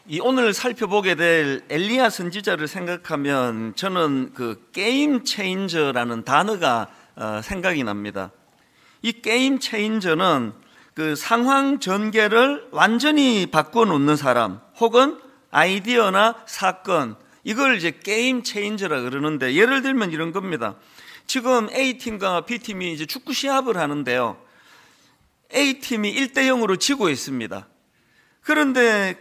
이 오늘 살펴보게 될 엘리야 선지자를 생각하면 저는 그 게임 체인저라는 단어가 생각이 납니다. 이 게임 체인저는 그 상황 전개를 완전히 바꿔 놓는 사람, 혹은 아이디어나 사건, 이걸 이제 게임 체인저라 그러는데, 예를 들면 이런 겁니다. 지금 A팀과 B팀이 이제 축구 시합을 하는데요, A팀이 1대0으로 지고 있습니다. 그런데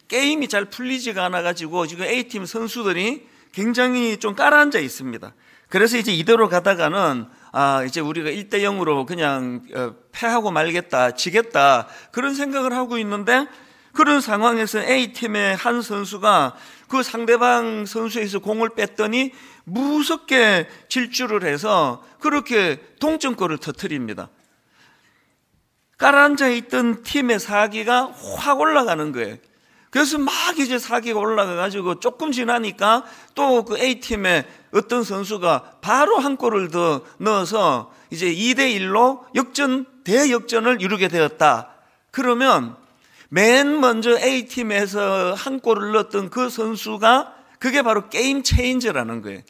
게임이 잘 풀리지가 않아가지고 지금 A팀 선수들이 굉장히 좀 깔아앉아 있습니다. 그래서 이제 이대로 가다가는 이제 우리가 1대0으로 그냥 패하고 말겠다, 지겠다, 그런 생각을 하고 있는데, 그런 상황에서 A팀의 한 선수가 그 상대방 선수에서 공을 뺐더니 무섭게 질주를 해서 그렇게 동점골을 터뜨립니다. 깔아앉아 있던 팀의 사기가 확 올라가는 거예요. 그래서 막 이제 사기가 올라가가지고 조금 지나니까 또 그 A팀의 어떤 선수가 바로 한 골을 더 넣어서 이제 2대1로 대역전을 이루게 되었다. 그러면 맨 먼저 A팀에서 한 골을 넣었던 그 선수가, 그게 바로 게임 체인저라는 거예요.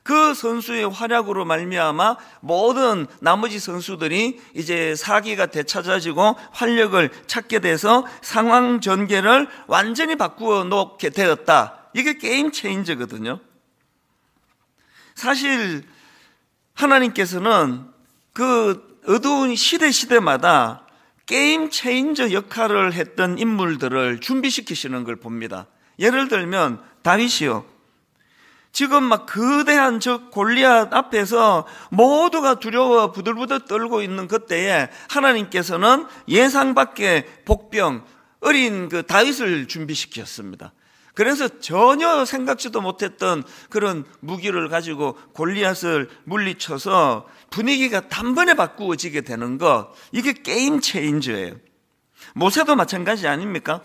그 선수의 활약으로 말미암아 모든 나머지 선수들이 이제 사기가 되찾아지고 활력을 찾게 돼서 상황 전개를 완전히 바꾸어 놓게 되었다. 이게 게임 체인저거든요. 사실 하나님께서는 그 어두운 시대마다 게임 체인저 역할을 했던 인물들을 준비시키시는 걸 봅니다. 예를 들면 다윗이요, 지금 막 거대한 저 골리앗 앞에서 모두가 두려워 부들부들 떨고 있는 그때에 하나님께서는 예상 밖의 복병, 어린 그 다윗을 준비시켰습니다. 그래서 전혀 생각지도 못했던 그런 무기를 가지고 골리앗을 물리쳐서 분위기가 단번에 바꾸어지게 되는 것, 이게 게임 체인저예요. 모세도 마찬가지 아닙니까?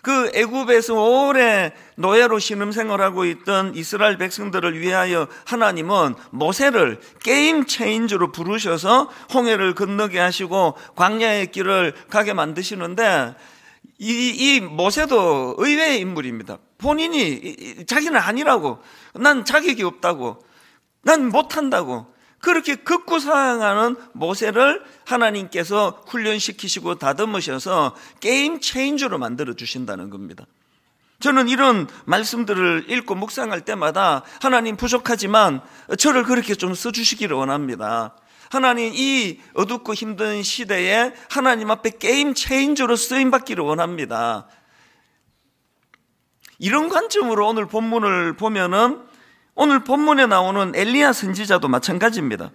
그 애굽에서 오래 노예로 신음생활하고 있던 이스라엘 백성들을 위하여 하나님은 모세를 게임 체인저로 부르셔서 홍해를 건너게 하시고 광야의 길을 가게 만드시는데, 이 모세도 의외의 인물입니다. 본인이 자기는 아니라고, 난 자격이 없다고, 난 못한다고, 그렇게 극구사항하는 모세를 하나님께서 훈련시키시고 다듬으셔서 게임 체인저로 만들어 주신다는 겁니다. 저는 이런 말씀들을 읽고 묵상할 때마다 하나님, 부족하지만 저를 그렇게 좀 써주시기를 원합니다. 하나님, 이 어둡고 힘든 시대에 하나님 앞에 게임 체인저로 쓰임받기를 원합니다. 이런 관점으로 오늘 본문을 보면은, 오늘 본문에 나오는 엘리야 선지자도 마찬가지입니다.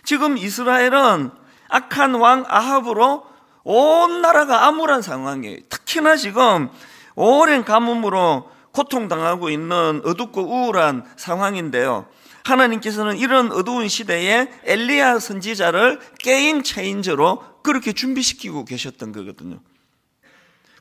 지금 이스라엘은 악한 왕 아합으로 온 나라가 암울한 상황이에요. 특히나 지금 오랜 가뭄으로 고통당하고 있는 어둡고 우울한 상황인데요, 하나님께서는 이런 어두운 시대에 엘리야 선지자를 게임 체인저로 그렇게 준비시키고 계셨던 거거든요.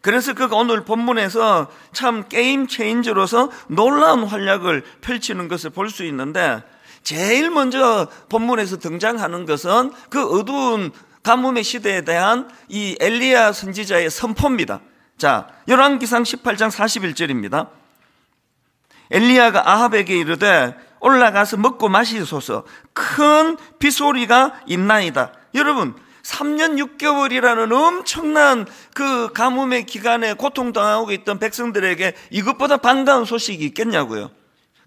그래서 그가 오늘 본문에서 참 게임 체인저로서 놀라운 활약을 펼치는 것을 볼 수 있는데, 제일 먼저 본문에서 등장하는 것은 그 어두운 가뭄의 시대에 대한 이 엘리야 선지자의 선포입니다. 자, 열왕기상 18장 41절입니다. 엘리야가 아합에게 이르되 올라가서 먹고 마시소서, 큰 빗소리가 있나이다. 여러분, 3년 6개월이라는 엄청난 그 가뭄의 기간에 고통당하고 있던 백성들에게 이것보다 반가운 소식이 있겠냐고요.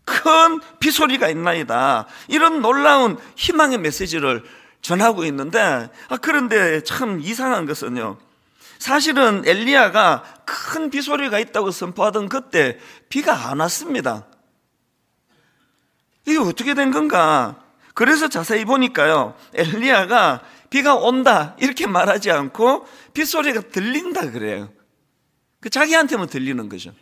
큰 빗소리가 있나이다. 이런 놀라운 희망의 메시지를 전하고 있는데, 그런데 참 이상한 것은요, 사실은 엘리야가 큰 빗소리가 있다고 선포하던 그때 비가 안 왔습니다. 이게 어떻게 된 건가? 그래서 자세히 보니까요, 엘리야가 비가 온다 이렇게 말하지 않고 빗소리가 들린다 그래요. 자기한테만 들리는 거죠.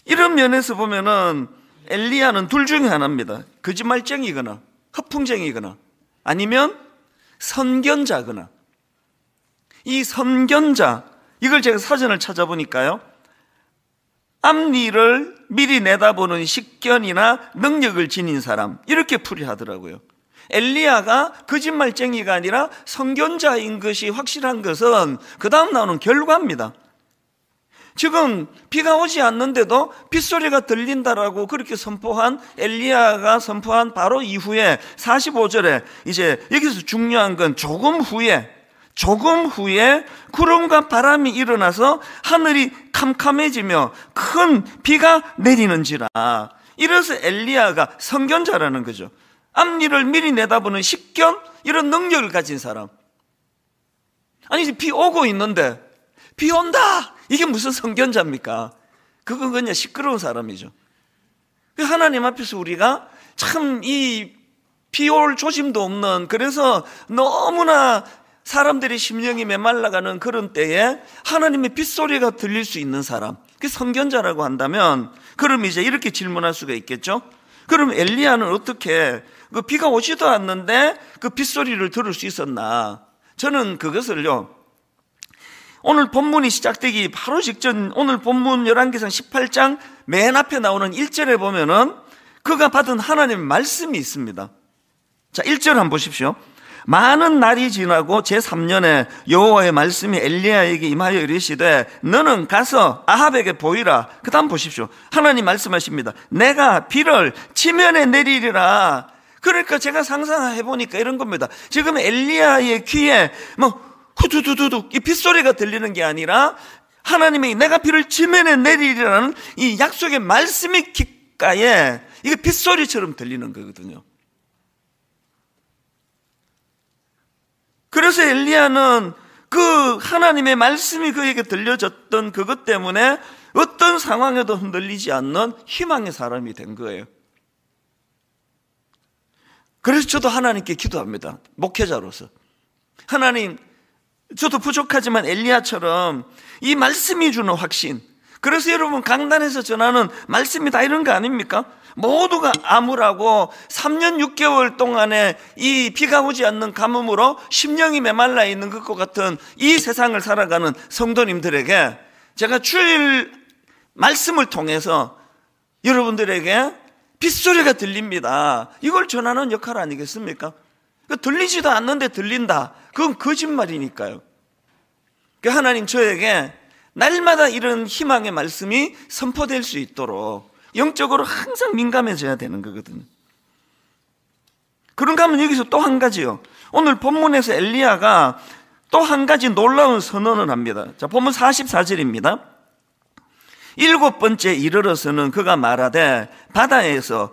이런 면에서 보면은 엘리야는 둘 중에 하나입니다. 거짓말쟁이거나 허풍쟁이거나 아니면 선견자거나. 이 선견자, 이걸 제가 사전을 찾아보니까요, 앞일을 미리 내다보는 식견이나 능력을 지닌 사람, 이렇게 풀이하더라고요. 엘리야가 거짓말쟁이가 아니라 선견자인 것이 확실한 것은 그 다음 나오는 결과입니다. 지금 비가 오지 않는데도 빗소리가 들린다라고 그렇게 선포한 엘리야가 선포한 바로 이후에 45절에 이제 여기서 중요한 건 조금 후에 구름과 바람이 일어나서 하늘이 캄캄해지며 큰 비가 내리는지라. 이래서 엘리야가 선견자라는 거죠. 앞일을 미리 내다보는 식견, 이런 능력을 가진 사람. 아니, 비 오고 있는데 비 온다, 이게 무슨 선견자입니까? 그건 그냥 시끄러운 사람이죠. 하나님 앞에서 우리가 참 이 비 올 조짐도 없는, 그래서 너무나 사람들의 심령이 메말라가는 그런 때에 하나님의 빗소리가 들릴 수 있는 사람, 그게 선견자라고 한다면, 그럼 이제 이렇게 질문할 수가 있겠죠. 그럼 엘리야는 어떻게 그 비가 오지도 않는데 그 빗소리를 들을 수 있었나? 저는 그것을요, 오늘 본문이 시작되기 바로 직전, 오늘 본문 열왕기상 18장 맨 앞에 나오는 1절에 보면은 그가 받은 하나님의 말씀이 있습니다. 자, 1절 한번 보십시오. 많은 날이 지나고 제3년에 여호와의 말씀이 엘리야에게 임하여 이르시되 너는 가서 아합에게 보이라. 그 다음 보십시오. 하나님 말씀하십니다. 내가 비를 지면에 내리리라. 그러니까 제가 상상해 보니까 이런 겁니다. 지금 엘리야의 귀에 후두두두두 이 빗소리가 들리는 게 아니라 하나님이 내가 비를 지면에 내리리라는 이 약속의 말씀이 귓가에 이게 빗소리처럼 들리는 거거든요. 그래서 엘리야는 그 하나님의 말씀이 그에게 들려졌던 그것 때문에 어떤 상황에도 흔들리지 않는 희망의 사람이 된 거예요. 그래서 저도 하나님께 기도합니다. 목회자로서. 하나님, 저도 부족하지만 엘리야처럼 이 말씀이 주는 확신, 그래서 여러분 강단에서 전하는 말씀이 다 이런 거 아닙니까? 모두가 암울하고 3년 6개월 동안에 이 비가 오지 않는 가뭄으로 심령이 메말라 있는 것과 같은 이 세상을 살아가는 성도님들에게 제가 주일 말씀을 통해서 여러분들에게 빗소리가 들립니다, 이걸 전하는 역할 아니겠습니까? 들리지도 않는데 들린다, 그건 거짓말이니까요. 하나님 저에게 날마다 이런 희망의 말씀이 선포될 수 있도록 영적으로 항상 민감해져야 되는 거거든요. 그런가 하면 여기서 또 한 가지요. 오늘 본문에서 엘리야가 또 한 가지 놀라운 선언을 합니다. 자, 본문 44절입니다. 7번째 이르러서는 그가 말하되 바다에서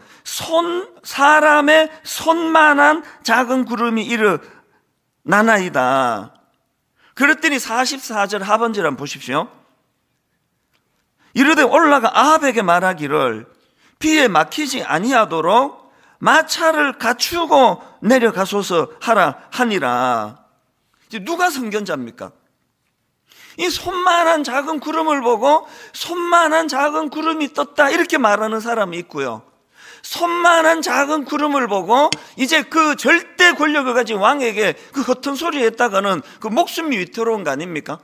사람의 손만한 작은 구름이 일어나나이다. 그랬더니 44절 하반절 한번 보십시오. 이르되 올라가 아합에게 말하기를 비에 막히지 아니하도록 마차를 갖추고 내려가소서 하라 하니라. 누가 선견자입니까? 이 손만한 작은 구름을 보고 손만한 작은 구름이 떴다 이렇게 말하는 사람이 있고요, 손만한 작은 구름을 보고 이제 그 절대 권력을 가진 왕에게 그 겉은 소리 했다가는 그 목숨이 위태로운 거 아닙니까?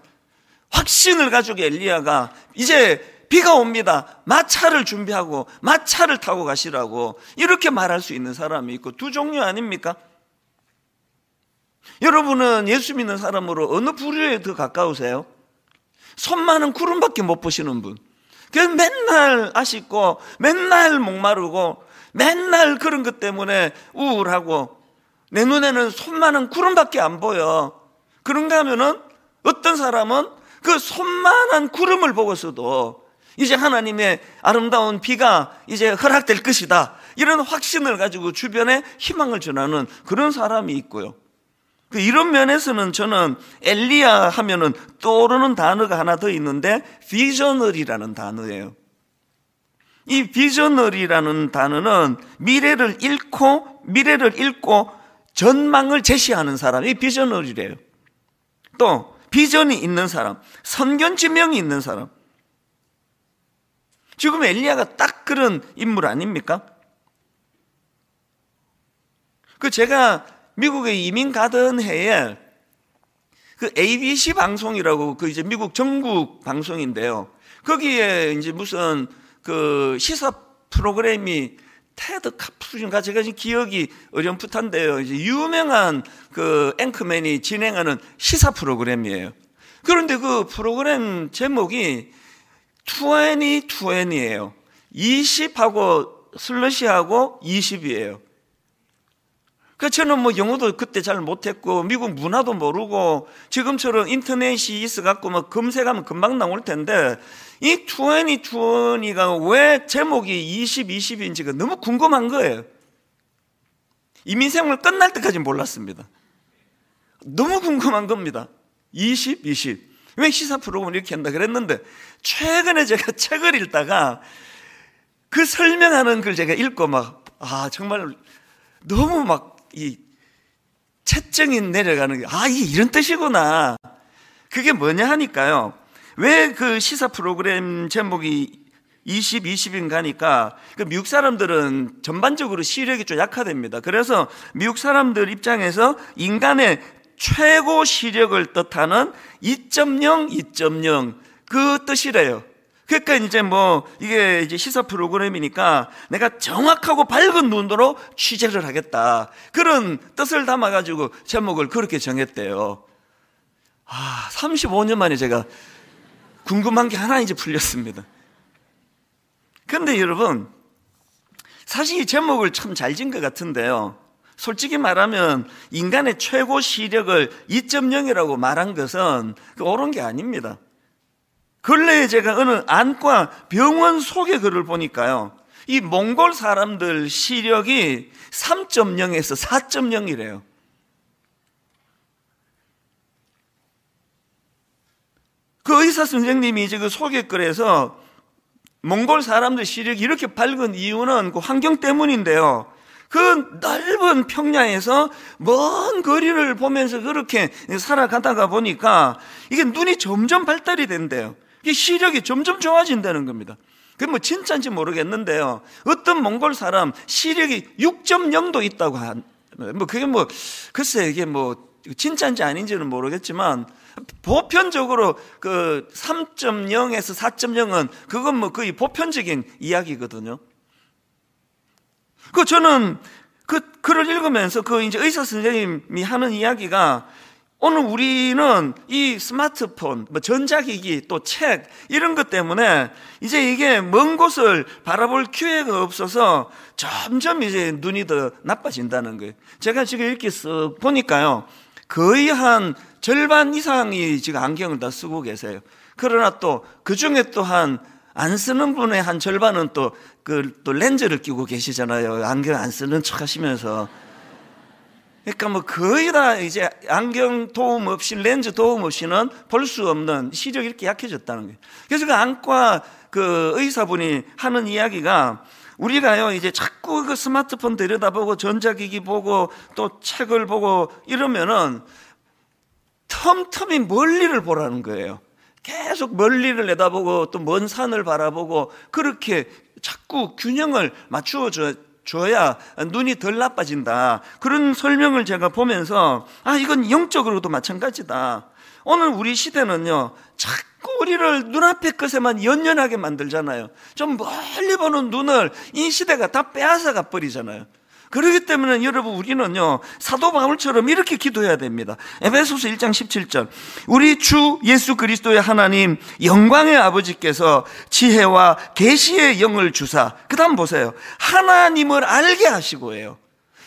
확신을 가지고 엘리야가 이제 비가 옵니다, 마차를 준비하고 마차를 타고 가시라고 이렇게 말할 수 있는 사람이 있고, 두 종류 아닙니까? 여러분은 예수 믿는 사람으로 어느 부류에 더 가까우세요? 손 많은 구름밖에 못 보시는 분, 그래서 맨날 아쉽고 맨날 목마르고 맨날 그런 것 때문에 우울하고 내 눈에는 손 많은 구름밖에 안 보여. 그런가 하면은 어떤 사람은 그 손만한 구름을 보고서도 이제 하나님의 아름다운 비가 이제 허락될 것이다, 이런 확신을 가지고 주변에 희망을 전하는 그런 사람이 있고요. 이런 면에서는 저는 엘리야 하면은 떠오르는 단어가 하나 더 있는데 비저널이라는 단어예요. 이 비저널이라는 단어는 미래를 읽고 전망을 제시하는 사람, 이 비저널이래요. 또 비전이 있는 사람, 선견지명이 있는 사람. 지금 엘리야가 딱 그런 인물 아닙니까? 제가 미국에 이민 가던 해에 그 ABC 방송이라고 이제 미국 전국 방송인데요, 거기에 이제 무슨 그 시사 프로그램이 테드 카푸인가, 제가 지금 기억이 어렴풋한데요, 이제 유명한 그 앵커맨이 진행하는 시사 프로그램이에요. 그런데 그 프로그램 제목이 2020이에요. 20하고 슬러시하고 20이에요. 그 저는 뭐 영어도 그때 잘 못했고 미국 문화도 모르고 지금처럼 인터넷이 있어갖고 뭐 검색하면 금방 나올 텐데 이 2020가 왜 제목이 2020인지가 너무 궁금한 거예요. 이민생활 끝날 때까지 몰랐습니다. 너무 궁금한 겁니다. 20. 왜 시사 프로그램을 이렇게 한다 그랬는데 최근에 제가 책을 읽다가 그 설명하는 걸 제가 읽고 정말 너무 이 채증이 내려가는 게 이게 이런 뜻이구나. 그게 뭐냐 하니까요. 왜 그 시사 프로그램 제목이 20인가 하니까 그 미국 사람들은 전반적으로 시력이 좀 약화됩니다. 그래서 미국 사람들 입장에서 인간의 최고 시력을 뜻하는 2.0, 2.0 그 뜻이래요. 그러니까 이게 이제 시사 프로그램이니까 내가 정확하고 밝은 눈으로 취재를 하겠다. 그런 뜻을 담아가지고 제목을 그렇게 정했대요. 35년 만에 제가 궁금한 게 하나 이제 풀렸습니다. 그런데 여러분, 사실 이 제목을 참 잘 지은 것 같은데요. 솔직히 말하면 인간의 최고 시력을 2.0이라고 말한 것은 옳은 게 아닙니다. 근래에 제가 어느 안과 병원 소개 글을 보니까요, 이 몽골 사람들 시력이 3.0에서 4.0이래요. 그 의사 선생님이 이제 그 소개글에서 몽골 사람들 시력이 이렇게 밝은 이유는 그 환경 때문인데요. 그 넓은 평야에서 먼 거리를 보면서 그렇게 살아가다가 보니까 이게 눈이 점점 발달이 된대요. 이게 시력이 점점 좋아진다는 겁니다. 그게 뭐 진짜인지 모르겠는데요. 어떤 몽골 사람 시력이 6.0도 있다고 그게 글쎄 이게 진짜인지 아닌지는 모르겠지만 보편적으로 그 3.0에서 4.0은 그건 거의 보편적인 이야기거든요. 저는 글을 읽으면서 이제 의사 선생님이 하는 이야기가 오늘 우리는 이 스마트폰, 전자기기, 또 책, 이런 것 때문에 이제 이게 먼 곳을 바라볼 기회가 없어서 점점 이제 눈이 더 나빠진다는 거예요. 제가 지금 이렇게 쓱 보니까요, 거의 한 절반 이상이 지금 안경을 다 쓰고 계세요. 그러나 또 그 중에 또한 안 쓰는 분의 한 절반은 또 렌즈를 끼고 계시잖아요. 안경 안 쓰는 척 하시면서. 그러니까 거의 다 이제 안경 도움 없이, 렌즈 도움 없이는 볼 수 없는 시력이 이렇게 약해졌다는 거예요. 그래서 그 안과 의사분이 하는 이야기가 우리가요, 이제 자꾸 그 스마트폰 들여다보고 전자기기 보고 또 책을 보고 이러면은 틈틈이 멀리를 보라는 거예요. 계속 멀리를 내다보고 또 먼 산을 바라보고 그렇게 자꾸 균형을 맞추어 줘야 눈이 덜 나빠진다. 그런 설명을 제가 보면서 이건 영적으로도 마찬가지다. 오늘 우리 시대는요, 자꾸 우리를 눈앞의 것에만 연연하게 만들잖아요. 좀 멀리 보는 눈을 이 시대가 다 빼앗아가 버리잖아요. 그렇기 때문에 여러분, 우리는요, 사도 바울처럼 이렇게 기도해야 됩니다. 에베소서 1장 17절, 우리 주 예수 그리스도의 하나님 영광의 아버지께서 지혜와 계시의 영을 주사, 그 다음 보세요, 하나님을 알게 하시고예요.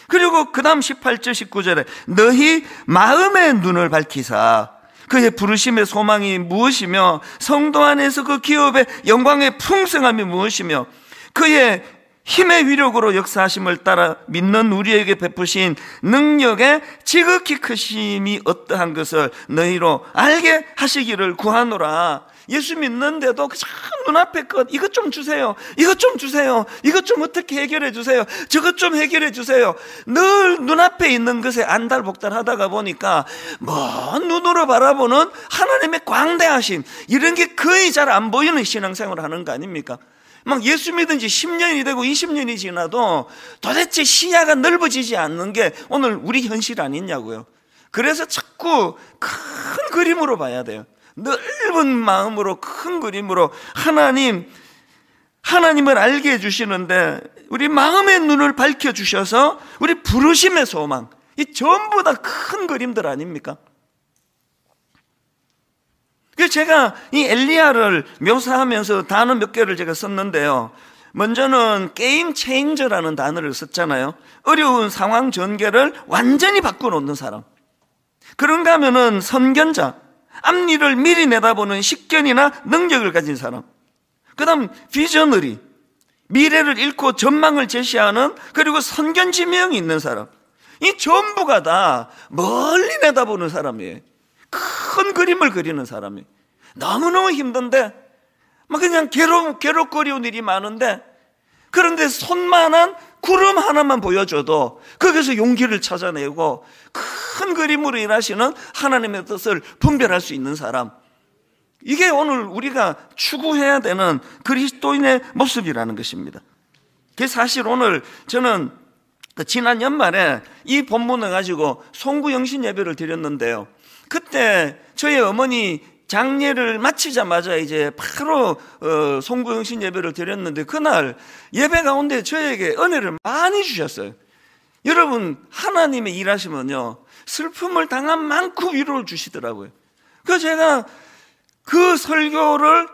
그리고 그 다음 18절 19절에 너희 마음의 눈을 밝히사 그의 부르심의 소망이 무엇이며 성도 안에서 그 기업의 영광의 풍성함이 무엇이며 그의 힘의 위력으로 역사하심을 따라 믿는 우리에게 베푸신 능력의 지극히 크심이 어떠한 것을 너희로 알게 하시기를 구하노라. 예수 믿는데도 참 눈앞의 것, 이것 좀 주세요, 이것 좀 주세요, 이것 좀 어떻게 해결해 주세요, 저것 좀 해결해 주세요. 늘 눈앞에 있는 것에 안달복달 하다가 보니까 먼 눈으로 바라보는 하나님의 광대하심, 이런 게 거의 잘 안 보이는 신앙생활을 하는 거 아닙니까? 막 예수 믿은 지 10년이 되고 20년이 지나도 도대체 시야가 넓어지지 않는 게 오늘 우리 현실 아니냐고요. 그래서 자꾸 큰 그림으로 봐야 돼요. 넓은 마음으로, 큰 그림으로 하나님을 알게 해주시는데 우리 마음의 눈을 밝혀주셔서 우리 부르심의 소망, 이 전부 다 큰 그림들 아닙니까? 제가 이 엘리야를 묘사하면서 단어 몇 개를 제가 썼는데요. 먼저는 게임 체인저라는 단어를 썼잖아요. 어려운 상황 전개를 완전히 바꿔놓는 사람. 그런가 하면은 선견자, 앞일을 미리 내다보는 식견이나 능력을 가진 사람. 그 다음 비저너리, 미래를 읽고 전망을 제시하는, 그리고 선견지명이 있는 사람. 이 전부가 다 멀리 내다보는 사람이에요. 큰 그림을 그리는 사람이에요. 너무너무 힘든데 막 그냥 괴롭거리는 일이 많은데, 그런데 손만한 구름 하나만 보여줘도 거기서 용기를 찾아내고 큰 그림으로 일하시는 하나님의 뜻을 분별할 수 있는 사람. 이게 오늘 우리가 추구해야 되는 그리스도인의 모습이라는 것입니다. 그래서 사실 오늘 저는 지난 연말에 이 본문을 가지고 송구영신 예배를 드렸는데요. 그때 저희 어머니 장례를 마치자마자 이제 바로 송구영신 예배를 드렸는데, 그날 예배 가운데 저에게 은혜를 많이 주셨어요. 여러분, 하나님의 일하시면요, 슬픔을 당한 만큼 위로를 주시더라고요. 그래서 제가 그 설교를,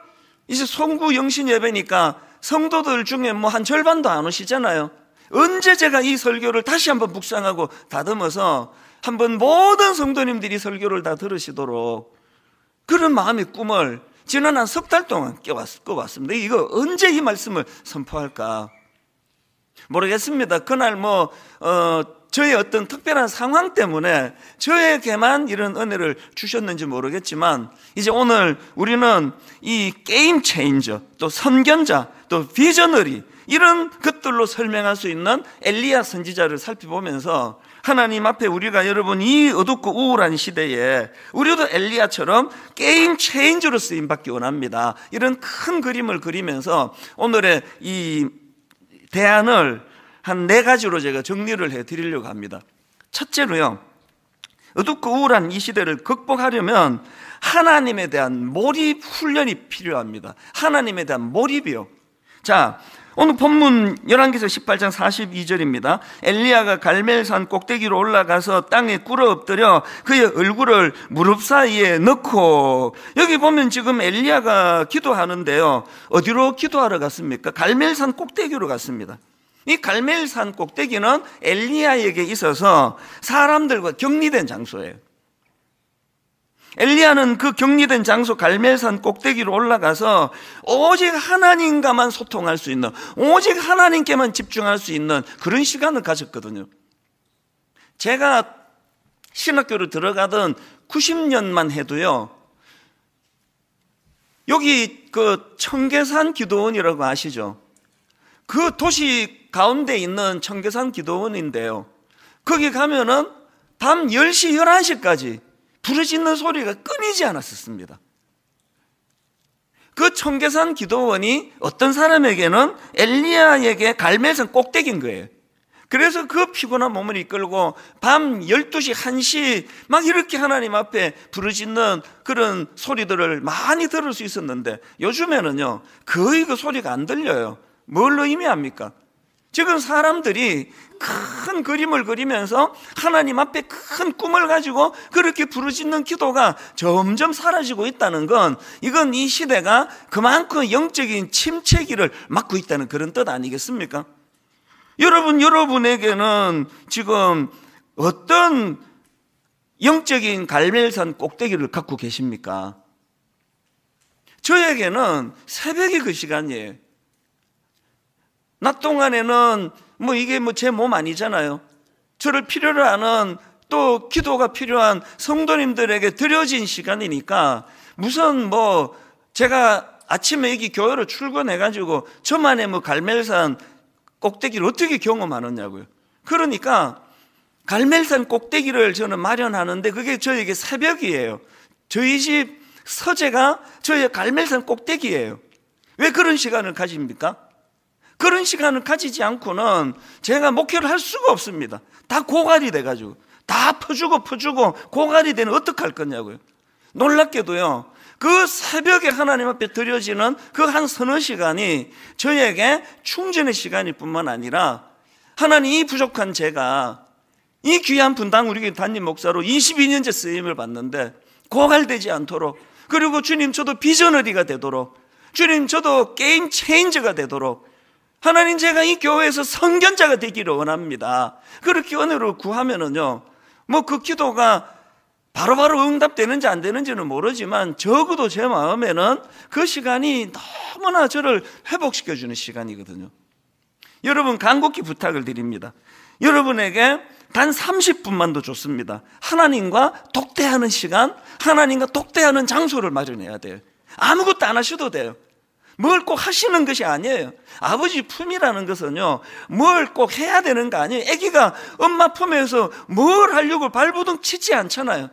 이제 송구영신 예배니까 성도들 중에 뭐 한 절반도 안 오시잖아요. 언제 제가 이 설교를 다시 한번 묵상하고 다듬어서 한번 모든 성도님들이 설교를 다 들으시도록 그런 마음의 꿈을 지난 한 석 달 동안 꿔왔습니다. 이거 언제 이 말씀을 선포할까 모르겠습니다. 그날 저의 어떤 특별한 상황 때문에 저에게만 이런 은혜를 주셨는지 모르겠지만, 이제 오늘 우리는 이 게임 체인저, 또 선견자, 또 비저너리, 이런 것들로 설명할 수 있는 엘리야 선지자를 살펴보면서 하나님 앞에 우리가, 여러분, 이 어둡고 우울한 시대에 우리도 엘리야처럼 게임 체인저로 쓰임받기 원합니다. 이런 큰 그림을 그리면서 오늘의 이 대안을 한 4가지로 제가 정리를 해드리려고 합니다. 첫째로요, 어둡고 우울한 이 시대를 극복하려면 하나님에 대한 몰입 훈련이 필요합니다. 하나님에 대한 몰입이요. 자, 오늘 본문 열왕기서 18장 42절입니다. 엘리야가 갈멜산 꼭대기로 올라가서 땅에 꿇어 엎드려 그의 얼굴을 무릎 사이에 넣고, 여기 보면 지금 엘리야가 기도하는데요, 어디로 기도하러 갔습니까? 갈멜산 꼭대기로 갔습니다. 이 갈멜산 꼭대기는 엘리야에게 있어서 사람들과 격리된 장소예요. 엘리야는 그 격리된 장소 갈멜산 꼭대기로 올라가서 오직 하나님과만 소통할 수 있는, 오직 하나님께만 집중할 수 있는 그런 시간을 가졌거든요. 제가 신학교를 들어가던 90년만 해도요, 여기 그 청계산 기도원이라고 아시죠? 그 도시 가운데 있는 청계산 기도원인데요, 거기 가면은 밤 10시, 11시까지 부르짖는 소리가 끊이지 않았었습니다. 그 청계산 기도원이 어떤 사람에게는 엘리야에게 갈멜산 꼭대기인 거예요. 그래서 그 피곤한 몸을 이끌고 밤 12시, 1시 막 이렇게 하나님 앞에 부르짖는 그런 소리들을 많이 들을 수 있었는데, 요즘에는요 거의 그 소리가 안 들려요. 뭘 의미합니까? 지금 사람들이 큰 그림을 그리면서 하나님 앞에 큰 꿈을 가지고 그렇게 부르짖는 기도가 점점 사라지고 있다는 건, 이건 이 시대가 그만큼 영적인 침체기를 맞고 있다는 그런 뜻 아니겠습니까? 여러분에게는 지금 어떤 영적인 갈멜산 꼭대기를 갖고 계십니까? 저에게는 새벽이 그 시간이에요. 낮 동안에는 이게 제 몸 아니잖아요. 저를 필요로 하는, 또 기도가 필요한 성도님들에게 드려진 시간이니까, 무슨 제가 아침에 여기 교회로 출근해가지고 저만의 갈멜산 꼭대기를 어떻게 경험하느냐고요. 그러니까 갈멜산 꼭대기를 저는 마련하는데 그게 저에게 새벽이에요. 저희 집 서재가 저의 갈멜산 꼭대기예요. 왜 그런 시간을 가집니까? 그런 시간을 가지지 않고는 제가 목회를 할 수가 없습니다. 다 고갈이 돼가지고, 다 퍼주고 고갈이 되면 어떡할 거냐고요. 놀랍게도요, 그 새벽에 하나님 앞에 드려지는 그 한 서너 시간이 저에게 충전의 시간일 뿐만 아니라, 하나님 이 부족한 제가 이 귀한 분당 우리 교회 담임 목사로 22년째 쓰임을 받는데 고갈되지 않도록 그리고 주님 저도 비저너리가 되도록, 주님 저도 게임 체인저가 되도록, 하나님 제가 이 교회에서 선견자가 되기를 원합니다. 그렇게 은혜로 구하면은요, 뭐 그 기도가 바로바로 응답되는지 안 되는지는 모르지만 적어도 제 마음에는 그 시간이 너무나 저를 회복시켜주는 시간이거든요. 여러분, 간곡히 부탁을 드립니다. 여러분에게 단 30분만도 좋습니다. 하나님과 독대하는 시간, 하나님과 독대하는 장소를 마련해야 돼요. 아무것도 안 하셔도 돼요. 뭘 꼭 하시는 것이 아니에요. 아버지 품이라는 것은요, 뭘 꼭 해야 되는 거 아니에요. 아기가 엄마 품에서 뭘 하려고 발버둥 치지 않잖아요.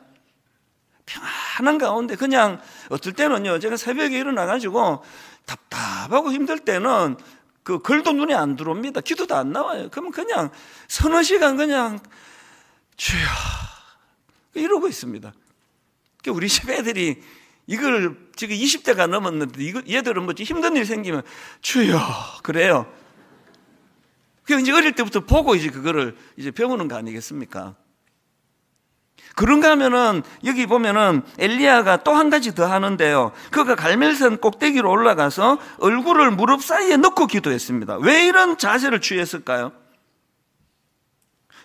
평안한 가운데 그냥, 어떨 때는요, 제가 새벽에 일어나가지고 답답하고 힘들 때는 그 글도 눈에 안 들어옵니다. 기도도 안 나와요. 그러면 그냥 서너 시간 그냥 주여 이러고 있습니다. 우리 집 애들이 이걸 지금 20대가 넘었는데 얘들은 뭐 힘든 일 생기면 주여 그래요. 그 이제 어릴 때부터 보고 이제 그거를 이제 배우는 거 아니겠습니까? 그런가 하면은 여기 보면은 엘리야가 또 한 가지 더 하는데요. 그가 갈멜산 꼭대기로 올라가서 얼굴을 무릎 사이에 넣고 기도했습니다. 왜 이런 자세를 취했을까요?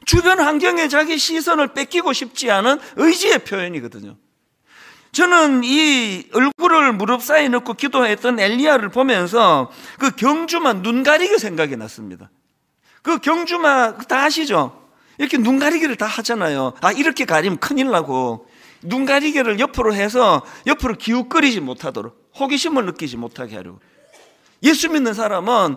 주변 환경에 자기 시선을 뺏기고 싶지 않은 의지의 표현이거든요. 저는 이 얼굴을 무릎 사이에 넣고 기도했던 엘리야를 보면서 그 경주마 눈 가리기 생각이 났습니다. 그 경주마 다 아시죠? 이렇게 눈 가리기를 다 하잖아요. 아, 이렇게 가리면 큰일 나고, 눈 가리기를 옆으로 해서 옆으로 기웃거리지 못하도록, 호기심을 느끼지 못하게 하려고. 예수 믿는 사람은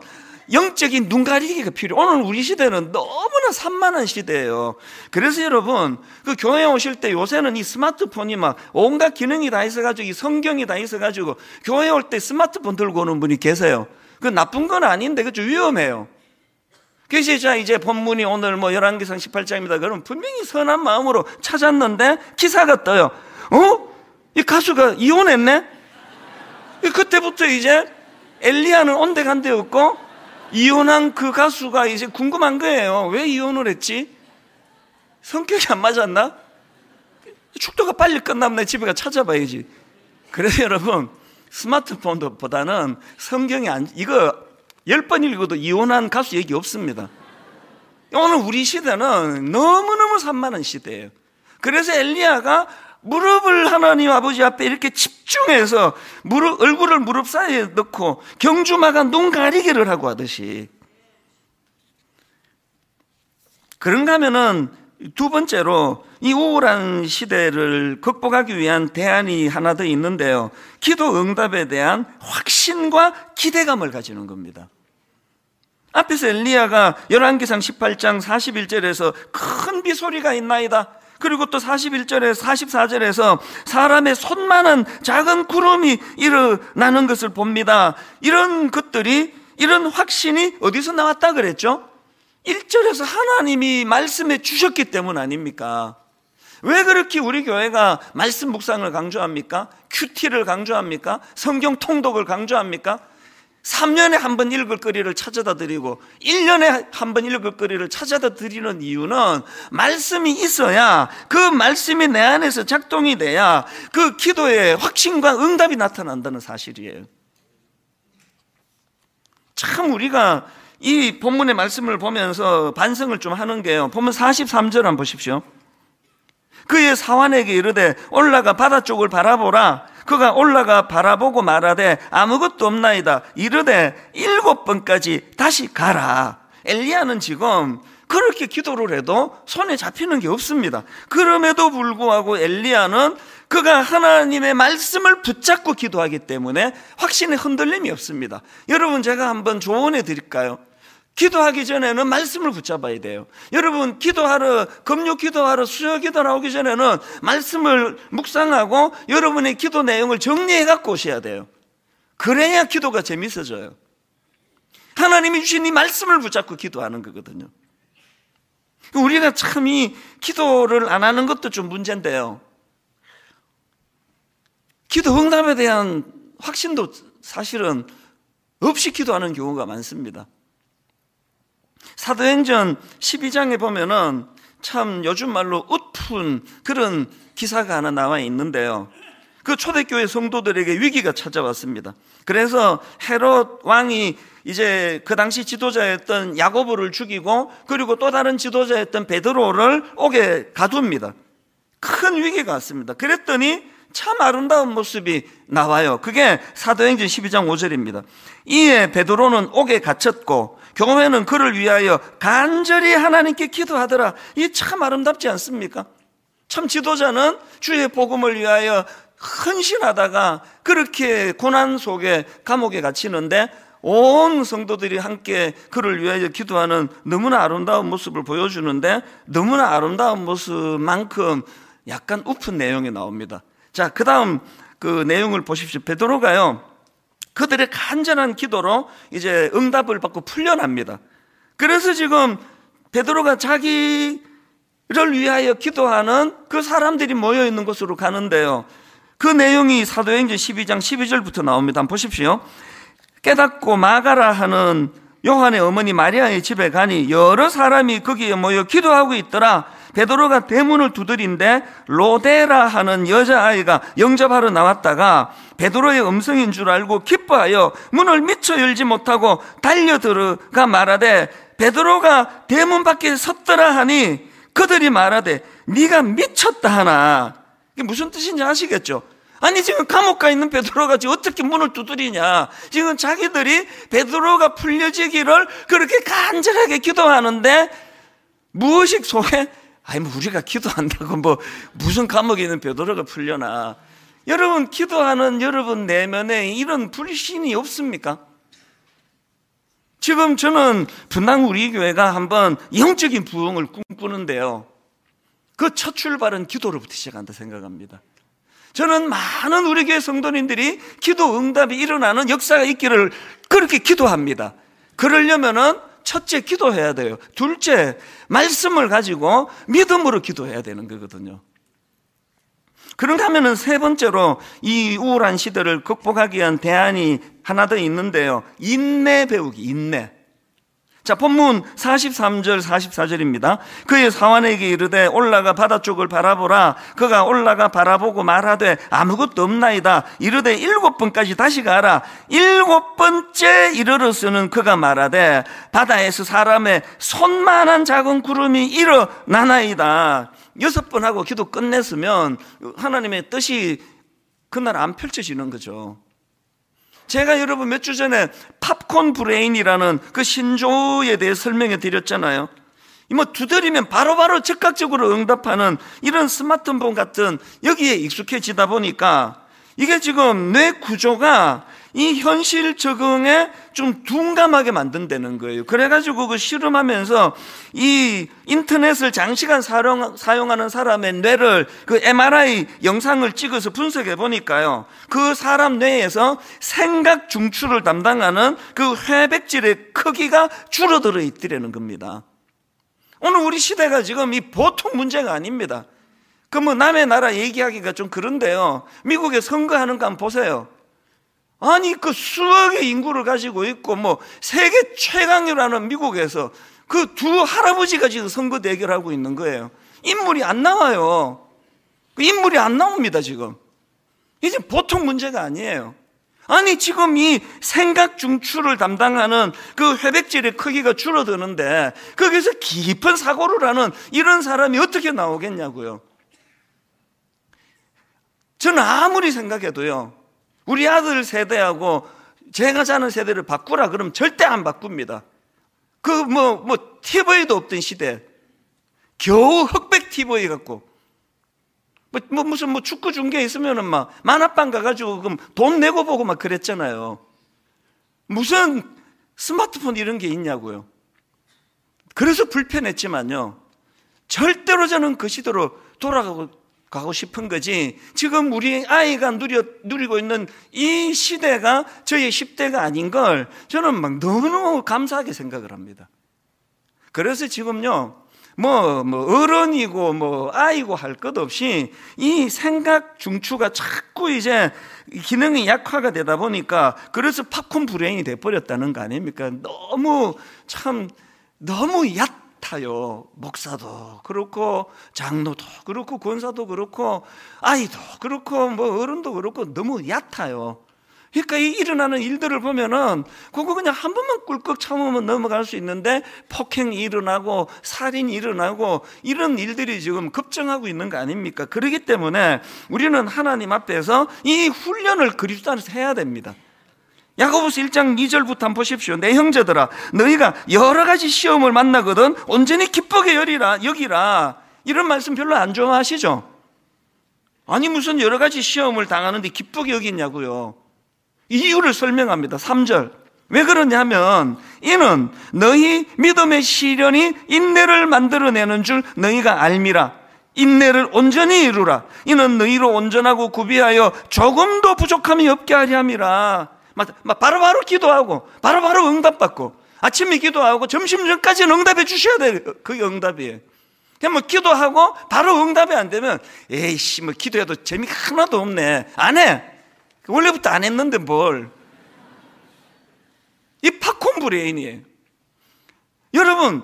영적인 눈 가리기가 필요해요. 오늘 우리 시대는 너무나 산만한 시대예요. 그래서 여러분, 그 교회 오실 때 요새는 이 스마트폰이 막 온갖 기능이 다 있어가지고, 이 성경이 다 있어가지고, 교회 올 때 스마트폰 들고 오는 분이 계세요. 그 나쁜 건 아닌데, 그죠? 위험해요. 그래서 이제 본문이 오늘 뭐 열왕기상 18장입니다. 그러면 분명히 선한 마음으로 찾았는데 기사가 떠요. 이 가수가 이혼했네? 그때부터 이제 엘리야는 온데간데 없고 이혼한 그 가수가 이제 궁금한 거예요. 왜 이혼을 했지? 성격이 안 맞았나? 축도가 빨리 끝나면 내 집에 가 찾아봐야지. 그래서 여러분, 스마트폰보다는 성경이 이거 10번 읽어도 이혼한 가수 얘기 없습니다. 오늘 우리 시대는 너무너무 산만한 시대예요. 그래서 엘리야가 무릎을 하나님 아버지 앞에 이렇게 집중해서 얼굴을 무릎 사이에 넣고 경주마가 눈 가리기를 하고 하듯이. 그런가 하면은 두 번째로 이 우울한 시대를 극복하기 위한 대안이 하나 더 있는데요. 기도 응답에 대한 확신과 기대감을 가지는 겁니다. 앞에서 엘리야가 열왕기상 18장 41절에서 큰 비소리가 있나이다. 그리고 또 41절에서 44절에서 사람의 손만한 작은 구름이 일어나는 것을 봅니다. 이런 것들이, 이런 확신이 어디서 나왔다 그랬죠? 1절에서 하나님이 말씀해 주셨기 때문 아닙니까? 왜 그렇게 우리 교회가 말씀 묵상을 강조합니까? 큐티를 강조합니까? 성경 통독을 강조합니까? 3년에 한 번 읽을 거리를 찾아다 드리고 1년에 한 번 읽을 거리를 찾아다 드리는 이유는 말씀이 있어야, 그 말씀이 내 안에서 작동이 돼야 그 기도의 확신과 응답이 나타난다는 사실이에요. 참 우리가 이 본문의 말씀을 보면서 반성을 좀 하는 게요. 보면 43절 한번 보십시오. 그의 사환에게 이르되 올라가 바다 쪽을 바라보라. 그가 올라가 바라보고 말하되 아무것도 없나이다. 이르되 7번까지 다시 가라. 엘리야는 지금 그렇게 기도를 해도 손에 잡히는 게 없습니다. 그럼에도 불구하고 엘리야는 그가 하나님의 말씀을 붙잡고 기도하기 때문에 확신의 흔들림이 없습니다. 여러분, 제가 한번 조언해 드릴까요? 기도하기 전에는 말씀을 붙잡아야 돼요. 여러분, 기도하러, 금요 기도하러, 수요 기도 나오기 전에는 말씀을 묵상하고 여러분의 기도 내용을 정리해 갖고 오셔야 돼요. 그래야 기도가 재밌어져요. 하나님이 주신 이 말씀을 붙잡고 기도하는 거거든요. 우리가 참 이 기도를 안 하는 것도 좀 문제인데요. 기도 응답에 대한 확신도 사실은 없이 기도하는 경우가 많습니다. 사도행전 12장에 보면은 참 요즘 말로 웃픈 그런 기사가 하나 나와 있는데요. 그 초대교회 성도들에게 위기가 찾아왔습니다. 그래서 헤롯 왕이 이제 그 당시 지도자였던 야고보를 죽이고 그리고 또 다른 지도자였던 베드로를 옥에 가둡니다. 큰 위기가 왔습니다. 그랬더니 참 아름다운 모습이 나와요. 그게 사도행전 12장 5절입니다. 이에 베드로는 옥에 갇혔고 교회는 그를 위하여 간절히 하나님께 기도하더라. 이게 참 아름답지 않습니까? 참 지도자는 주의 복음을 위하여 헌신하다가 그렇게 고난 속에 감옥에 갇히는데 온 성도들이 함께 그를 위하여 기도하는 너무나 아름다운 모습을 보여주는데 너무나 아름다운 모습만큼 약간 우픈 내용이 나옵니다. 자, 그 다음 그 내용을 보십시오. 베드로가요, 그들의 간절한 기도로 이제 응답을 받고 풀려납니다. 그래서 지금 베드로가 자기를 위하여 기도하는 그 사람들이 모여있는 곳으로 가는데요, 그 내용이 사도행전 12장 12절부터 나옵니다. 한번 보십시오. 깨닫고 마가라 하는 요한의 어머니 마리아의 집에 가니 여러 사람이 거기에 모여 기도하고 있더라. 베드로가 대문을 두드린데 로데라 하는 여자아이가 영접하러 나왔다가 베드로의 음성인 줄 알고 기뻐하여 문을 미처 열지 못하고 달려들어가 말하되 베드로가 대문 밖에 섰더라 하니 그들이 말하되 네가 미쳤다 하나. 이게 무슨 뜻인지 아시겠죠? 아니 지금 감옥 가 있는 베드로가 지금 어떻게 문을 두드리냐. 지금 자기들이 베드로가 풀려지기를 그렇게 간절하게 기도하는데 무의식 속에 아니 뭐 우리가 기도한다고 뭐 무슨 감옥에 있는 베드로가 풀려나. 여러분 기도하는 여러분 내면에 이런 불신이 없습니까? 지금 저는 분당 우리 교회가 한번 영적인 부흥을 꿈꾸는데요, 그 첫 출발은 기도로부터 시작한다 생각합니다. 저는 많은 우리 교회 성도님들이 기도 응답이 일어나는 역사가 있기를 그렇게 기도합니다. 그러려면은 첫째 기도해야 돼요. 둘째 말씀을 가지고 믿음으로 기도해야 되는 거거든요. 그런가 하면은 세 번째로 이 우울한 시대를 극복하기 위한 대안이 하나 더 있는데요, 인내 배우기. 인내. 자, 본문 43절 44절입니다. 그의 사환에게 이르되 올라가 바다 쪽을 바라보라. 그가 올라가 바라보고 말하되 아무것도 없나이다. 이르되 7번까지 다시 가라. 7번째 이르러서는 그가 말하되 바다에서 사람의 손만한 작은 구름이 일어나나이다. 6번 하고 기도 끝냈으면 하나님의 뜻이 그날 안 펼쳐지는 거죠. 제가 여러분 몇 주 전에 팝콘 브레인이라는 그 신조어에 대해 설명해 드렸잖아요. 뭐 두드리면 바로바로 즉각적으로 응답하는 이런 스마트폰 같은 여기에 익숙해지다 보니까 이게 지금 뇌 구조가 이 현실 적응에 좀 둔감하게 만든다는 거예요. 그래가지고 그 실험하면서 이 인터넷을 장시간 사용하는 사람의 뇌를 그 MRI 영상을 찍어서 분석해 보니까요, 그 사람 뇌에서 생각 중추를 담당하는 그 회백질의 크기가 줄어들어 있더라는 겁니다. 오늘 우리 시대가 지금 이 보통 문제가 아닙니다. 그 뭐 남의 나라 얘기하기가 좀 그런데요, 미국에 선거하는 거 한번 보세요. 아니 그 수억의 인구를 가지고 있고 뭐 세계 최강이라는 미국에서 그 두 할아버지가 지금 선거 대결하고 있는 거예요. 인물이 안 나와요. 인물이 안 나옵니다. 지금 이제 보통 문제가 아니에요. 아니 지금 이 생각 중추를 담당하는 그 회백질의 크기가 줄어드는데 거기서 깊은 사고를 하는 이런 사람이 어떻게 나오겠냐고요. 저는 아무리 생각해도요, 우리 아들 세대하고 제가 사는 세대를 바꾸라 그러면 절대 안 바꿉니다. 그 TV도 없던 시대, 겨우 흑백 TV 갖고 무슨 축구 중계 있으면은 막 만화방 가가지고 그럼 돈 내고 보고 막 그랬잖아요. 무슨 스마트폰 이런 게 있냐고요. 그래서 불편했지만요, 절대로 저는 그 시대로 돌아가고 싶은 거지. 지금 우리 아이가 누리고 있는 이 시대가 저희 10대가 아닌 걸 저는 막 너무너무 감사하게 생각을 합니다. 그래서 지금요, 어른이고 아이고 할 것 없이 이 생각 중추가 자꾸 이제 기능이 약화가 되다 보니까 그래서 팝콘 브레인이 돼버렸다는 거 아닙니까? 너무 얕아요. 목사도 그렇고 장로도 그렇고 권사도 그렇고 아이도 그렇고 뭐 어른도 그렇고 너무 얕아요. 그러니까 이 일어나는 일들을 보면은 그거 그냥 한 번만 꿀꺽 참으면 넘어갈 수 있는데 폭행이 일어나고 살인이 일어나고 이런 일들이 지금 급증하고 있는 거 아닙니까? 그렇기 때문에 우리는 하나님 앞에서 이 훈련을 그리스도 안에서 해야 됩니다. 야고보서 1장 2절부터 한번 보십시오. 내 형제들아 너희가 여러 가지 시험을 만나거든 온전히 기쁘게 여기라. 이런 말씀 별로 안 좋아하시죠? 아니 무슨 여러 가지 시험을 당하는데 기쁘게 여기냐고요. 이유를 설명합니다. 3절 왜 그러냐면 이는 너희 믿음의 시련이 인내를 만들어내는 줄 너희가 알미라. 인내를 온전히 이루라. 이는 너희로 온전하고 구비하여 조금도 부족함이 없게 하려 함이라. 바로바로 기도하고 바로바로 응답받고 아침에 기도하고 점심 전까지는 응답해 주셔야 돼요. 그게 응답이에요. 그냥 뭐 기도하고 바로 응답이 안 되면 에이씨 뭐 기도해도 재미가 하나도 없네. 안 해. 원래부터 안 했는데 뭘. 이 팝콘 브레인이에요. 여러분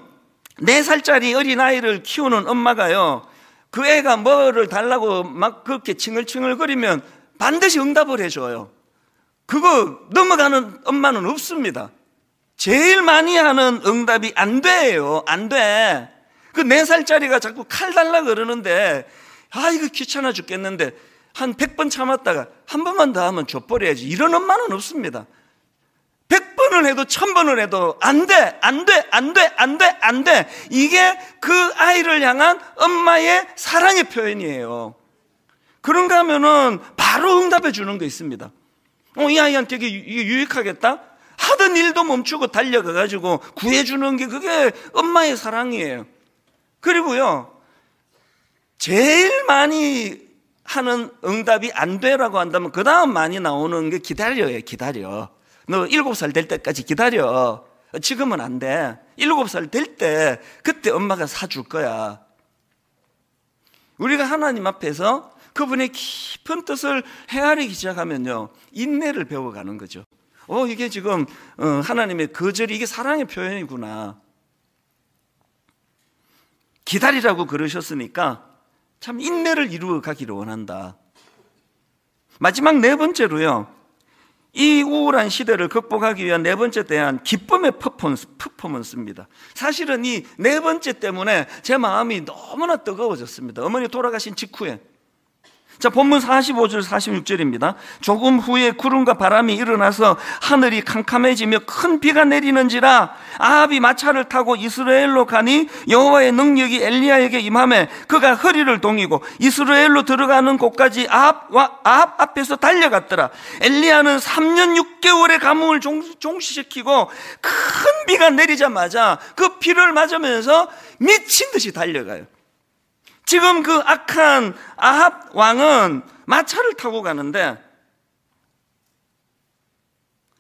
4살짜리 어린아이를 키우는 엄마가요 그 애가 뭐를 달라고 막 그렇게 칭얼칭얼거리면 반드시 응답을 해줘요. 그거 넘어가는 엄마는 없습니다. 제일 많이 하는 응답이 안 돼요. 안 돼. 그 4살짜리가 자꾸 칼 달라 그러는데 아 이거 귀찮아 죽겠는데 한 100번 참았다가 한 번만 더 하면 줘버려야지. 이런 엄마는 없습니다. 100번을 해도 1000번을 해도 안 돼, 안 돼, 안 돼, 안 돼, 안 돼. 이게 그 아이를 향한 엄마의 사랑의 표현이에요. 그런가 하면은 바로 응답해 주는 거 있습니다. 이 아이한테 이게 유익하겠다? 하던 일도 멈추고 달려가가지고 구해주는 게 그게 엄마의 사랑이에요. 그리고요, 제일 많이 하는 응답이 안 되라고 한다면 그 다음 많이 나오는 게 기다려요. 기다려. 너 7살 될 때까지 기다려. 지금은 안 돼. 7살 될 때 그때 엄마가 사줄 거야. 우리가 하나님 앞에서 그분의 깊은 뜻을 헤아리기 시작하면요 인내를 배워가는 거죠. 이게 지금 하나님의 거절이 이게 사랑의 표현이구나. 기다리라고 그러셨으니까 참 인내를 이루어 가기를 원한다. 마지막 4번째로요 이 우울한 시대를 극복하기 위한 4번째 대한 기쁨의 퍼포먼스입니다. 사실은 이 4번째 때문에 제 마음이 너무나 뜨거워졌습니다. 어머니 돌아가신 직후에. 자, 본문 45절 46절입니다. 조금 후에 구름과 바람이 일어나서 하늘이 캄캄해지며 큰 비가 내리는지라 아합이 마차를 타고 이스라엘로 가니 여호와의 능력이 엘리야에게 임하매 그가 허리를 동이고 이스라엘로 들어가는 곳까지 아합 앞에서 달려갔더라. 엘리야는 3년 6개월의 가뭄을 종식시키고 큰 비가 내리자마자 그 비를 맞으면서 미친 듯이 달려가요. 지금 그 악한 아합 왕은 마차를 타고 가는데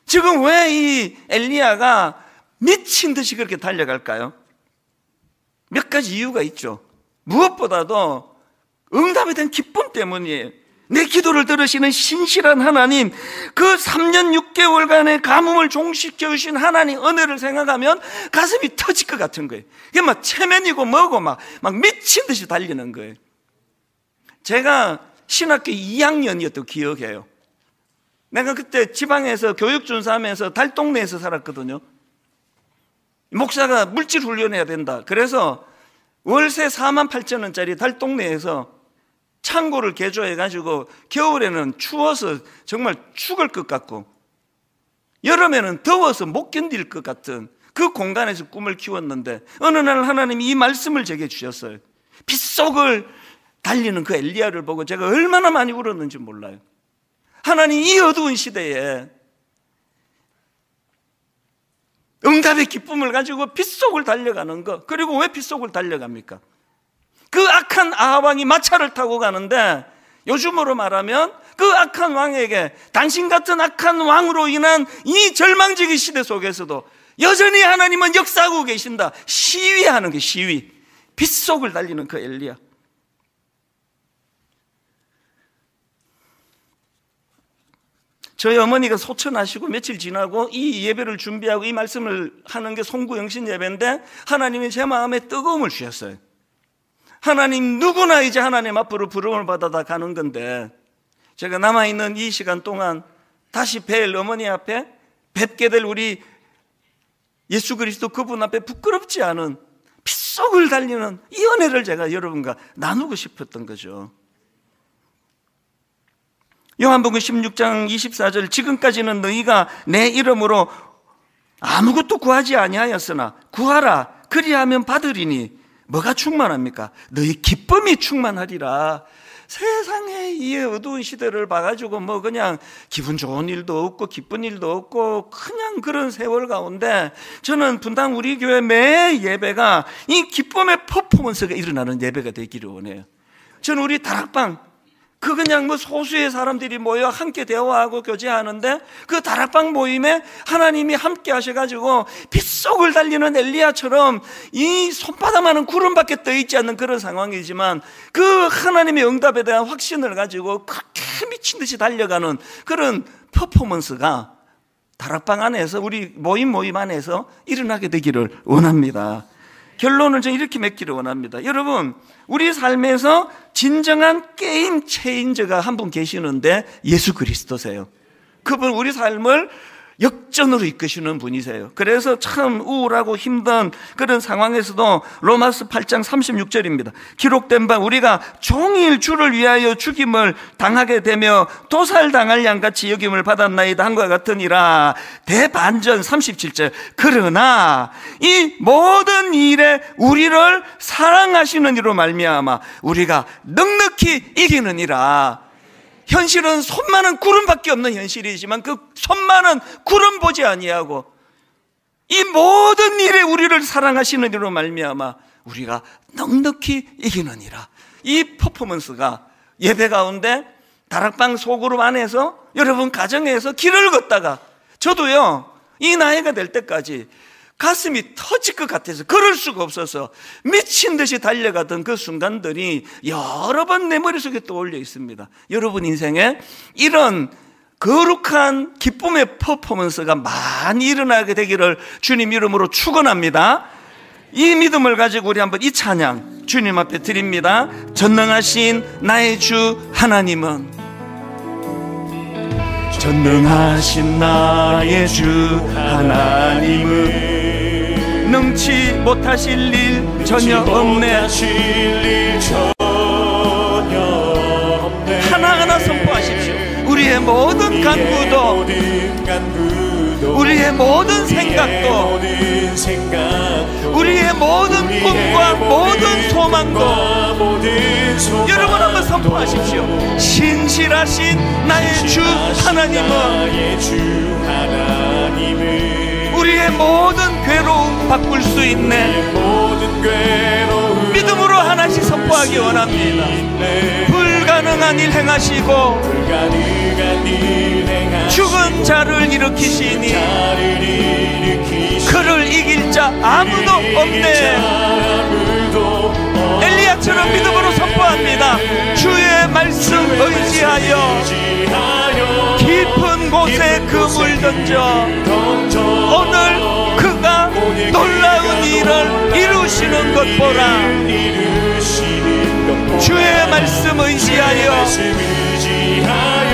지금 왜 이 엘리야가 미친 듯이 그렇게 달려갈까요? 몇 가지 이유가 있죠. 무엇보다도 응답에 대한 기쁨 때문이에요. 내 기도를 들으시는 신실한 하나님, 그 3년 6개월간의 가뭄을 종식시켜 주신 하나님 은혜를 생각하면 가슴이 터질 것 같은 거예요. 그게 막 체면이고 뭐고 막 미친 듯이 달리는 거예요. 제가 신학교 2학년이었던 기억해요. 내가 그때 지방에서 교육준사하면서 달동네에서 살았거든요. 목사가 물질 훈련해야 된다. 그래서 월세 48,000원짜리 달동네에서 창고를 개조해가지고 겨울에는 추워서 정말 죽을 것 같고 여름에는 더워서 못 견딜 것 같은 그 공간에서 꿈을 키웠는데 어느 날 하나님이 이 말씀을 제게 주셨어요. 빗속을 달리는 그 엘리야를 보고 제가 얼마나 많이 울었는지 몰라요. 하나님 이 어두운 시대에 응답의 기쁨을 가지고 빗속을 달려가는 것. 그리고 왜 빗속을 달려갑니까? 그 악한 아합 왕이 마차를 타고 가는데 요즘으로 말하면 그 악한 왕에게 당신 같은 악한 왕으로 인한 이 절망적인 시대 속에서도 여전히 하나님은 역사하고 계신다. 시위하는 게 시위. 빗속을 달리는 그 엘리야. 저희 어머니가 소천하시고 며칠 지나고 이 예배를 준비하고 이 말씀을 하는 게 송구영신 예배인데 하나님이 제 마음에 뜨거움을 주셨어요. 하나님, 누구나 이제 하나님 앞으로 부름을 받아 다 가는 건데 제가 남아있는 이 시간 동안 다시 뵐 어머니 앞에 뵙게 될 우리 예수 그리스도 그분 앞에 부끄럽지 않은 핏속을 달리는 이 은혜를 제가 여러분과 나누고 싶었던 거죠. 요한복음 16장 24절, 지금까지는 너희가 내 이름으로 아무것도 구하지 아니하였으나 구하라 그리하면 받으리니 뭐가 충만합니까? 너희 기쁨이 충만하리라. 세상에 이 어두운 시대를 봐가지고 뭐 그냥 기분 좋은 일도 없고 기쁜 일도 없고 그냥 그런 세월 가운데 저는 분당 우리 교회 매 예배가 이 기쁨의 퍼포먼스가 일어나는 예배가 되기를 원해요. 저는 우리 다락방 그냥 뭐 소수의 사람들이 모여 함께 대화하고 교제하는데 그 다락방 모임에 하나님이 함께 하셔가지고 빗속을 달리는 엘리야처럼 이 손바닥만한 구름밖에 떠있지 않는 그런 상황이지만 그 하나님의 응답에 대한 확신을 가지고 그렇게 미친 듯이 달려가는 그런 퍼포먼스가 다락방 안에서 우리 모임 안에서 일어나게 되기를 원합니다. 결론을 저는 이렇게 맺기를 원합니다. 여러분, 우리 삶에서 진정한 게임 체인저가 한 분 계시는데 예수 그리스도세요. 그분 우리 삶을 역전으로 이끄시는 분이세요. 그래서 참 우울하고 힘든 그런 상황에서도 로마서 8장 36절입니다. 기록된 바 우리가 종일 주를 위하여 죽임을 당하게 되며 도살당할 양같이 여김을 받았나이다 한과 같으니라. 대반전 37절, 그러나 이 모든 일에 우리를 사랑하시는 이로 말미암아 우리가 넉넉히 이기느니라. 현실은 손 많은 구름밖에 없는 현실이지만 그 손 많은 구름 보지 아니하고 이 모든 일에 우리를 사랑하시는 이로 말미암아 우리가 넉넉히 이기느니라. 이 퍼포먼스가 예배 가운데 다락방 소그룹 안에서 여러분 가정에서 길을 걷다가 저도요 이 나이가 될 때까지 가슴이 터질 것 같아서 걸을 수가 없어서 미친 듯이 달려가던 그 순간들이 여러 번 내 머릿속에 떠올려 있습니다. 여러분 인생에 이런 거룩한 기쁨의 퍼포먼스가 많이 일어나게 되기를 주님 이름으로 축원합니다. 이 믿음을 가지고 우리 한번 이 찬양 주님 앞에 드립니다. 전능하신 나의 주 하나님은, 전능하신 나의 주 하나님은 능치 못하실 일 전혀 없네. 하나하나 선포하십시오. 우리의 모든 간구도, 우리의 모든 생각도, 우리의 모든 꿈과 모든 소망도 여러분 한번 선포하십시오. 신실하신 나의 주 하나님은 우리의 모든 괴로움 바꿀 수 있네. 믿음으로 하나씩 선포하기 원합니다. 불가능한 일 행하시고 죽은 자를 일으키시니 그를 이길 자 아무도 없네. 엘리야처럼 믿음으로 선포합니다. 주의 말씀 의지하여 깊은 곳에 그물 던져 오늘 그가 놀라운 일을 이루시는 것 보라. 주의 말씀 의지하여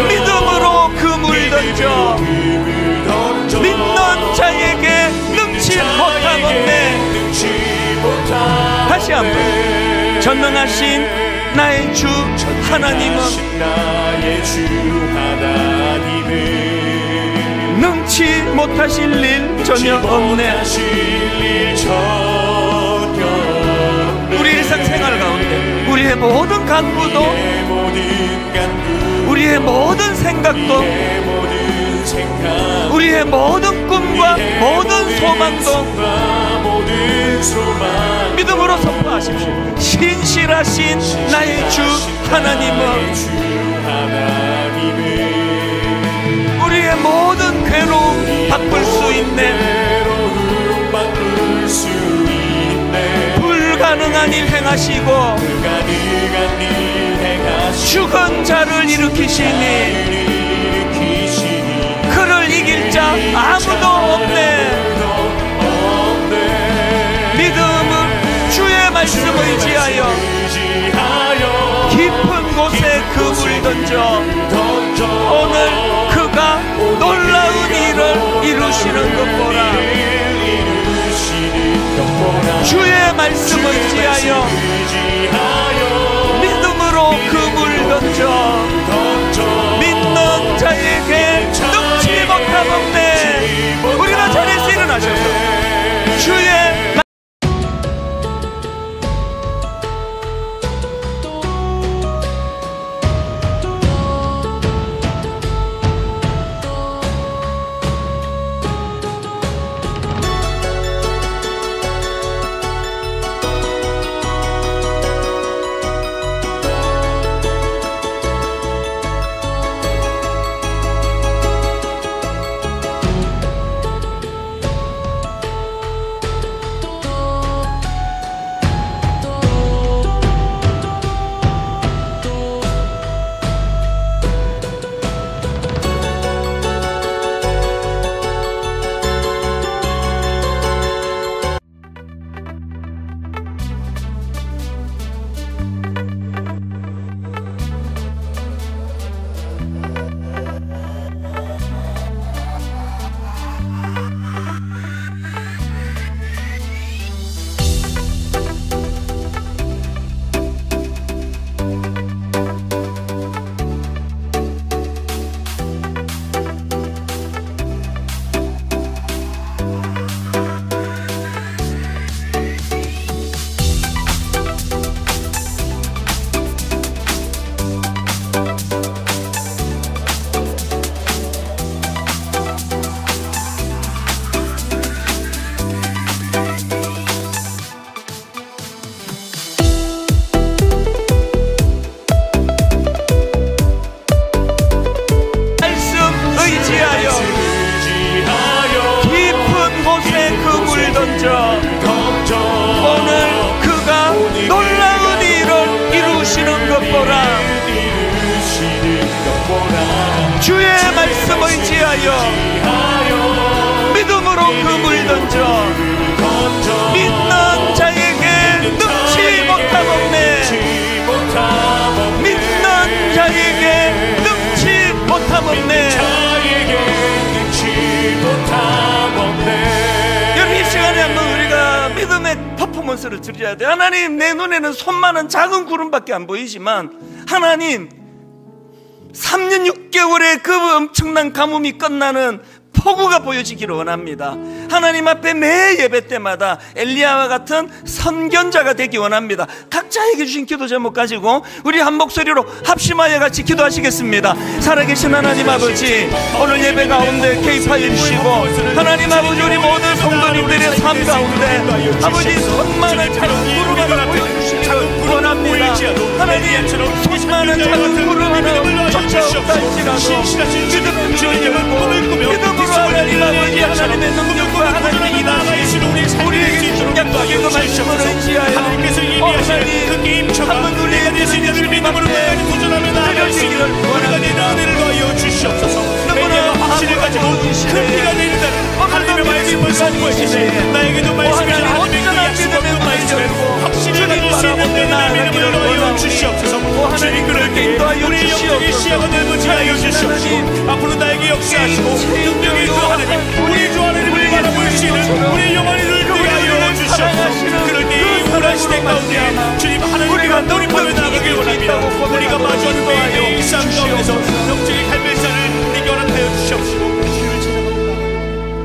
믿음으로 그물 던져 믿는 자에게 능치 못하겠네. 다시 한번 전능하신 나의 주 하나님은 능치 못하실 일 전혀 없네. 우리 일상생활 가운데 우리의 모든 간구도, 우리의 모든 생각도, 우리의 모든 꿈과 모든 소망도 믿음으로 선포하십시오. 신실하신 나의 주 하나님은 우리의 모든 괴로움 바꿀 수 있네. 불가능한 일 행하시고 죽은 자를 일으키시니 던져 오늘 그가 놀라운 일을 이루시는 것 보라. 주의 말씀을 의지하여 믿음으로 그물 던져 믿는 자에게 능치 못하겠네. 우리가 자리에서 일어나셔서 주의 오늘 그가 놀라운 일을 이루시는 것 보라. 주의 말씀을 의지하여 믿음으로 그물 던져 믿는 자에게 능치 못하겠네. 믿는 자에게 능치 못하겠네. 여러분, 이 시간에 한번 우리가 믿음의 퍼포먼스를 드려야 돼. 하나님, 내 눈에는 손만한 작은 구름밖에 안 보이지만 하나님 3년 6개월의 그 엄청난 가뭄이 끝나는 폭우가 보여지기를 원합니다. 하나님 앞에 매 예배 때마다 엘리야와 같은 선견자가 되기 원합니다. 각자에게 주신 기도 제목 가지고 우리 한 목소리로 합심하여 같이 기도하시겠습니다. 살아계신 하나님 아버지, 오늘 예배 가운데 개입하여 주시고 하나님 아버지, 우리 모든 성도님들의 삶 가운데 아버지 손만한 작은 구름 하나 보여주시기를 원합니다. 하나님, 손만한 작은 구름 하나 쫓아온다 할지라도 믿음을 주시고 믿음으로 하나님 아버지, 하나님의 능력과 하나님의 인하심 우리에게 중약하게도 말씀을 의지하여 하나님 한번 우리에게 주시는 믿음으로 드려지기를 원합니다. 너무나 확신을 가지고 큰 비가 내린다는 하나님의 말씀을 선포하시네. 나에게도 말씀이 하나님의 약속을 말씀을 확신을 가질 수 있는 내 믿음을 넣어 주시옵소서. 주님, 그렇게 우리 영적인 시야가 넓어지게 하여 주시옵시고 앞으로 나에게 역사하시고 능력의 주 하나님, 우리 주 하나님을 바라볼 수 있는 우리 영혼이 늘게 하여 주시옵소서. 그럴 때 이 우울한 시대 가운데 주님 하나님과 돌입하며 나가길 원합니다. 우리가 마주하는 매일의 일상 가운데서 영적인 갈멜산을 내게 허락하여 주시옵시고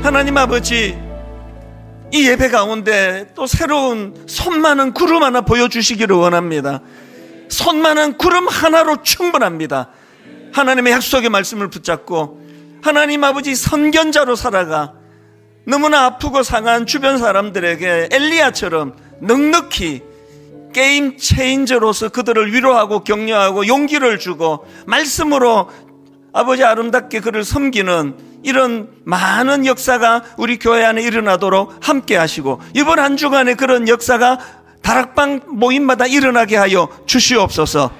하나님 아버지, 이 예배 가운데 또 새로운 손 많은 구름 하나 보여주시기를 원합니다. 손 많은 구름 하나로 충분합니다. 하나님의 약속의 말씀을 붙잡고 하나님 아버지 선견자로 살아가 너무나 아프고 상한 주변 사람들에게 엘리야처럼 넉넉히 게임 체인저로서 그들을 위로하고 격려하고 용기를 주고 말씀으로 아버지 아름답게 그를 섬기는 이런 많은 역사가 우리 교회 안에 일어나도록 함께 하시고 이번 한 주간에 그런 역사가 다락방 모임마다 일어나게 하여 주시옵소서.